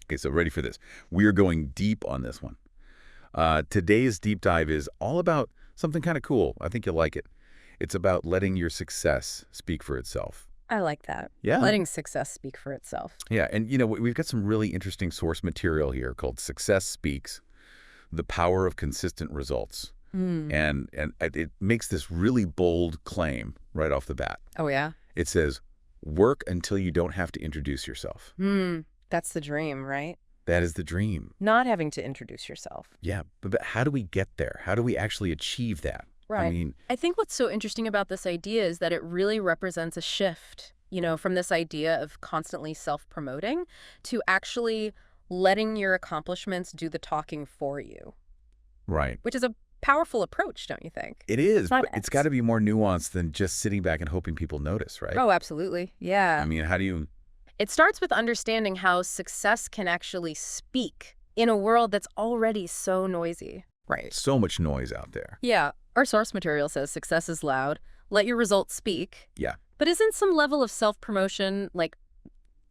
Okay, so ready for this. We are going deep on this one. Today's deep dive is all about something kind of cool. I think you'll like it. It's about letting your success speak for itself. I like that. Yeah. Letting success speak for itself. Yeah, and we've got some really interesting source material here called Success Speaks, The Power of Consistent Results. And it makes this really bold claim right off the bat. Oh, yeah? It says, work until you don't have to introduce yourself. That's the dream, right? That is the dream. Not having to introduce yourself. Yeah, but how do we get there? How do we actually achieve that? Right. I mean, I think what's so interesting about this idea is that it really represents a shift, from this idea of constantly self-promoting to actually letting your accomplishments do the talking for you, right. which is a powerful approach, don't you think? It is, not but it's got to be more nuanced than just sitting back and hoping people notice, right? Oh, absolutely. Yeah. I mean, how do you... It starts with understanding how success can actually speak in a world that's already so noisy. Right. So much noise out there. Yeah. Our source material says success is loud. Let your results speak. Yeah. But isn't some level of self-promotion,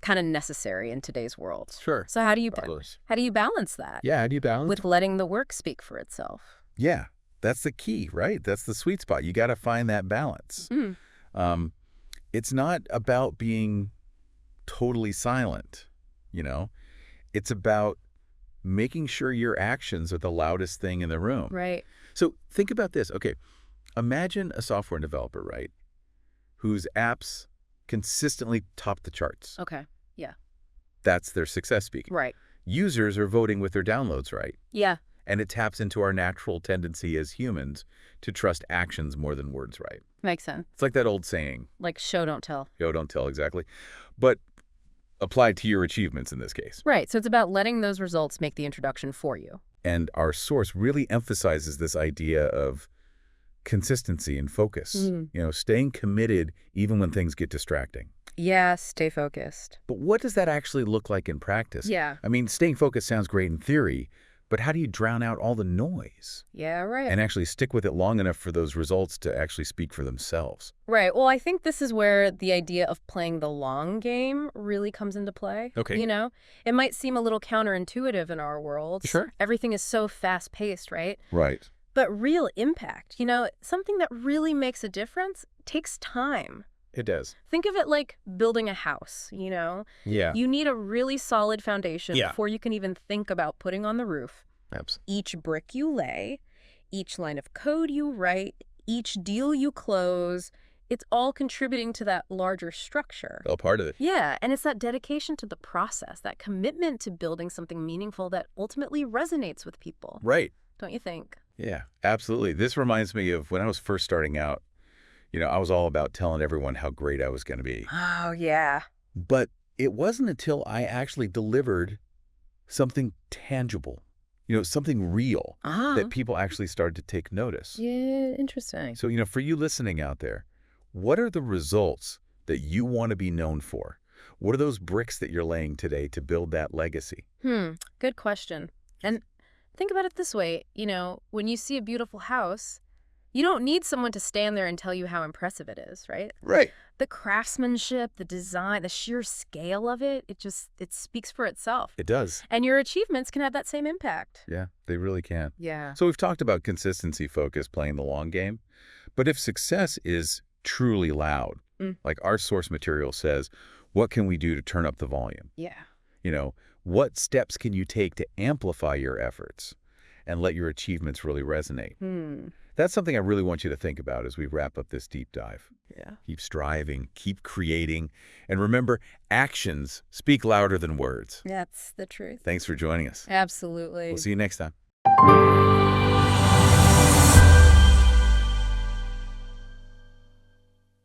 kind of necessary in today's world? Sure. So how do you Regardless. balance that? Yeah, how do you balance? With letting the work speak for itself. Yeah, that's the key, right? That's the sweet spot. You got to find that balance. It's not about being totally silent, It's about making sure your actions are the loudest thing in the room. Right. So think about this. Okay, imagine a software developer, right, whose apps consistently top the charts. Okay. Yeah. That's their success speaking. Right. Users are voting with their downloads, right? Yeah. And it taps into our natural tendency as humans to trust actions more than words, right? Makes sense. It's like that old saying. Like show, don't tell. Show, don't tell, exactly. But applied to your achievements in this case. Right. So it's about letting those results make the introduction for you. And our source really emphasizes this idea of consistency and focus, staying committed even when things get distracting. Yeah, stay focused. But what does that actually look like in practice? Yeah. I mean, staying focused sounds great in theory, but how do you drown out all the noise? Yeah, right. And actually stick with it long enough for those results to actually speak for themselves? Right. Well, I think this is where the idea of playing the long game really comes into play. Okay. It might seem a little counterintuitive in our world. Sure. Everything is so fast-paced, right? Right. But real impact, something that really makes a difference takes time. It does. Think of it like building a house, Yeah. You need a really solid foundation Yeah. before you can even think about putting on the roof. Absolutely. Each brick you lay, each line of code you write, each deal you close, it's all contributing to that larger structure. All part of it. Yeah, and it's that dedication to the process, that commitment to building something meaningful that ultimately resonates with people. Right. Don't you think? Yeah, absolutely. This reminds me of when I was first starting out. I was all about telling everyone how great I was going to be. Oh, yeah. But it wasn't until I actually delivered something tangible, something real, that people actually started to take notice. Yeah, interesting. So, for you listening out there, what are the results that you want to be known for? What are those bricks that you're laying today to build that legacy? Good question. And think about it this way, when you see a beautiful house, you don't need someone to stand there and tell you how impressive it is, right? Right. The craftsmanship, the design, the sheer scale of it, it speaks for itself. It does. And your achievements can have that same impact. Yeah, they really can. Yeah. So we've talked about consistency focus, playing the long game. But if success is truly loud, like our source material says, what can we do to turn up the volume? Yeah. What steps can you take to amplify your efforts and let your achievements really resonate? That's something I really want you to think about as we wrap up this deep dive. Yeah. Keep striving, keep creating, and remember, actions speak louder than words. That's the truth. Thanks for joining us. Absolutely. We'll see you next time.